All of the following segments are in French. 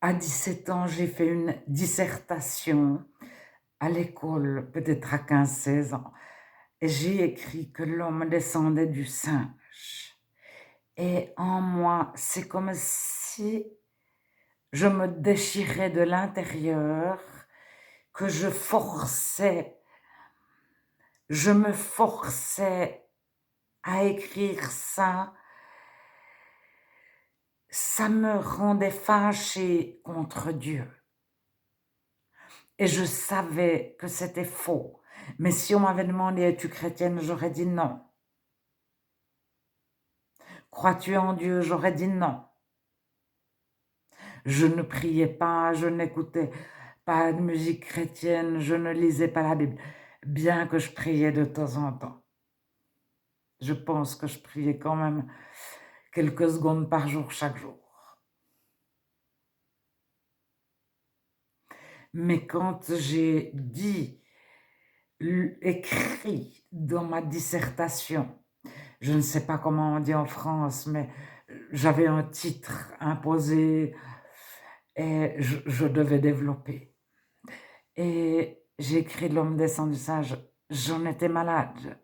À 17 ans, j'ai fait une dissertation à l'école, peut-être à 15, 16 ans, et j'ai écrit que l'homme descendait du singe. Et en moi, c'est comme si je me déchirais de l'intérieur, que je me forçais à écrire ça. Ça me rendait fâchée contre Dieu. Et je savais que c'était faux. Mais si on m'avait demandé: «Es-tu chrétienne?», j'aurais dit: «Non». «Crois-tu en Dieu?», j'aurais dit: «Non». Je ne priais pas, je n'écoutais pas de musique chrétienne, je ne lisais pas la Bible, bien que je priais de temps en temps. Je pense que je priais quand même quelques secondes par jour, chaque jour. Mais quand j'ai écrit dans ma dissertation, je ne sais pas comment on dit en France, mais j'avais un titre imposé et je devais développer. Et j'ai écrit «L'homme descend du singe», j'en étais malade.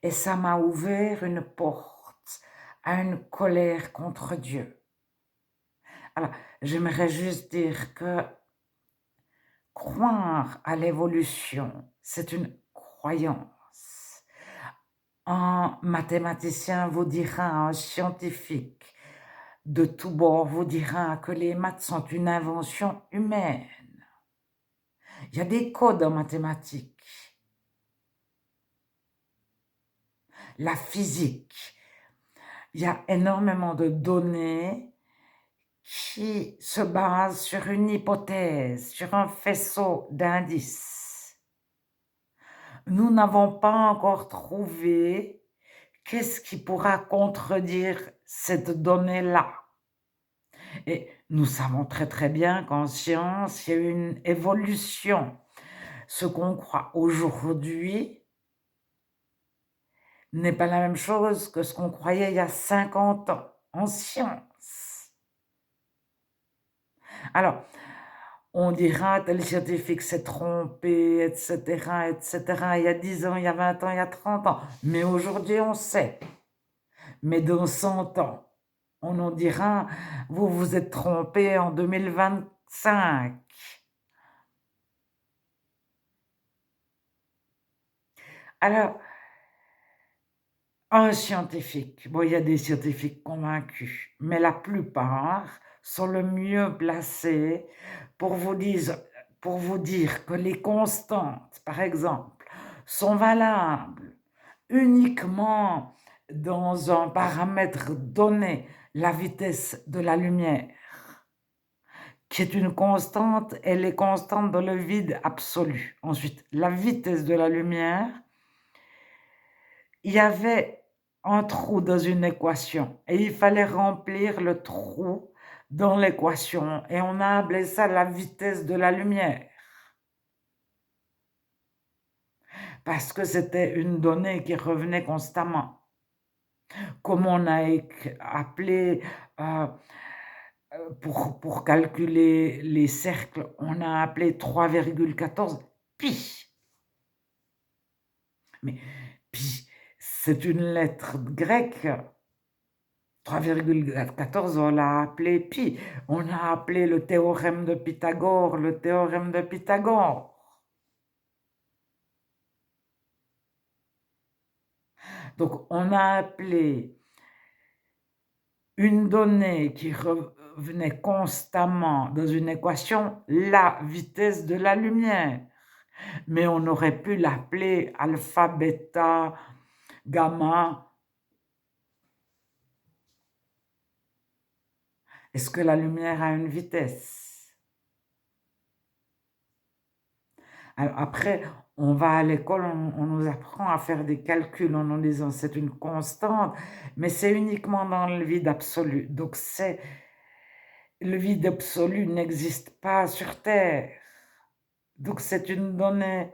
Et ça m'a ouvert une porte à une colère contre Dieu. Alors, j'aimerais juste dire que croire à l'évolution, c'est une croyance. Un mathématicien vous dira, un scientifique de tous bords vous dira que les maths sont une invention humaine. Il y a des codes en mathématiques. La physique, il y a énormément de données qui se basent sur une hypothèse, sur un faisceau d'indices. Nous n'avons pas encore trouvé qu'est-ce qui pourra contredire cette donnée-là. Et nous savons très très bien qu'en science, il y a eu une évolution. Ce qu'on croit aujourd'hui n'est pas la même chose que ce qu'on croyait il y a 50 ans en science. Alors, on dira tel scientifique s'est trompé, etc., etc., il y a 10 ans, il y a 20 ans, il y a 30 ans. Mais aujourd'hui, on sait. Mais dans 100 ans, on nous dira, vous vous êtes trompé en 2025. Alors, un scientifique, bon, il y a des scientifiques convaincus, mais la plupart sont le mieux placés pour pour vous dire que les constantes, par exemple, sont valables uniquement dans un paramètre donné, la vitesse de la lumière, qui est une constante, elle est constante dans le vide absolu. Ensuite, la vitesse de la lumière, il y avait un trou dans une équation et il fallait remplir le trou dans l'équation et on a appelé ça la vitesse de la lumière parce que c'était une donnée qui revenait constamment. Comme on a appelé pour calculer les cercles, on a appelé 3,14 pi. Mais pi, c'est une lettre grecque. 3,14, on l'a appelé pi. On a appelé le théorème de Pythagore, le théorème de Pythagore. Donc, on a appelé une donnée qui revenait constamment dans une équation la vitesse de la lumière. Mais on aurait pu l'appeler alpha, bêta, gamma. Est-ce que la lumière a une vitesse? Alors après, on va à l'école, on nous apprend à faire des calculs en nous disant c'est une constante, mais c'est uniquement dans le vide absolu. Donc le vide absolu n'existe pas sur Terre. Donc c'est une donnée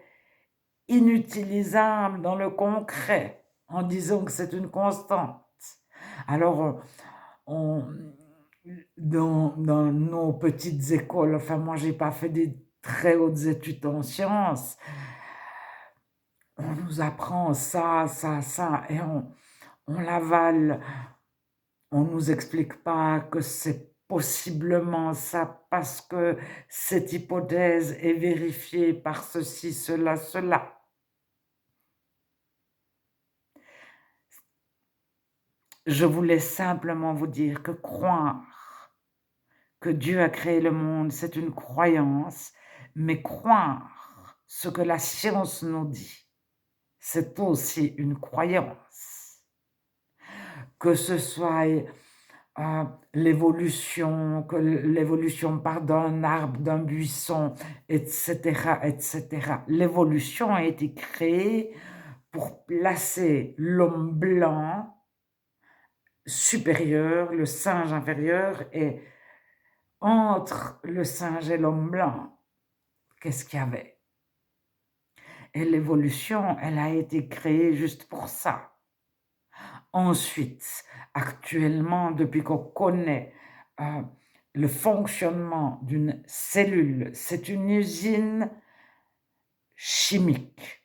inutilisable dans le concret en disant que c'est une constante. Alors, on dans nos petites écoles, enfin moi j'ai pas fait des très hautes études en sciences, on nous apprend ça, ça, ça, et on l'avale. On nous explique pas que c'est possiblement ça parce que cette hypothèse est vérifiée par ceci, cela, cela. Je voulais simplement vous dire que croire que Dieu a créé le monde, c'est une croyance, mais croire ce que la science nous dit, c'est aussi une croyance. Que ce soit l'évolution, que l'évolution part d'un arbre, d'un buisson, etc., etc. L'évolution a été créée pour placer l'homme blanc supérieur, le singe inférieur, et entre le singe et l'homme blanc, qu'est-ce qu'il y avait? Et l'évolution, elle a été créée juste pour ça. Ensuite, actuellement, depuis qu'on connaît le fonctionnement d'une cellule, c'est une usine chimique.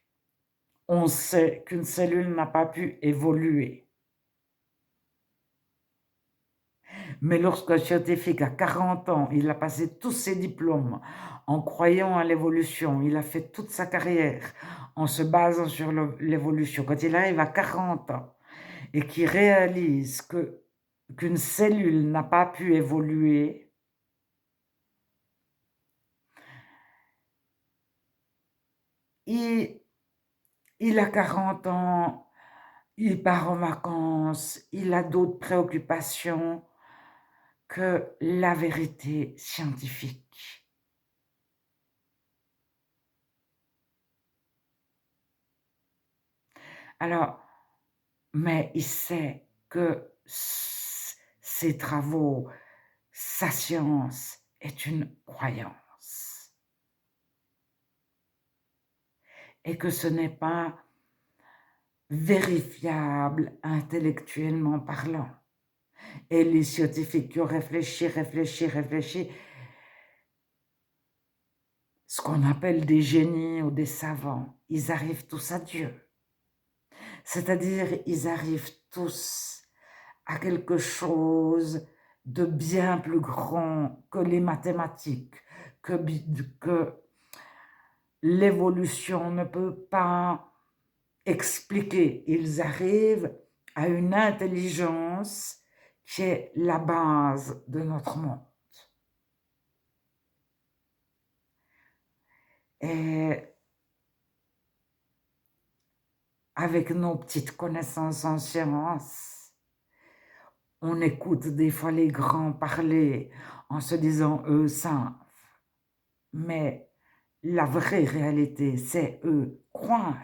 On sait qu'une cellule n'a pas pu évoluer. Mais lorsqu'un scientifique a 40 ans, il a passé tous ses diplômes en croyant à l'évolution, il a fait toute sa carrière en se basant sur l'évolution. Quand il arrive à 40 ans et qu'il réalise qu'une cellule n'a pas pu évoluer, il a 40 ans, il part en vacances, il a d'autres préoccupations que la vérité scientifique. Alors, mais il sait que ses travaux, sa science est une croyance et que ce n'est pas vérifiable intellectuellement parlant. Et les scientifiques qui ont réfléchi, ce qu'on appelle des génies ou des savants, ils arrivent tous à Dieu. C'est-à-dire, ils arrivent tous à quelque chose de bien plus grand que les mathématiques, que l'évolution ne peut pas expliquer. Ils arrivent à une intelligence qui est la base de notre monde. Et avec nos petites connaissances en sciences, on écoute des fois les grands parler en se disant eux savent. Mais la vraie réalité, c'est eux croient.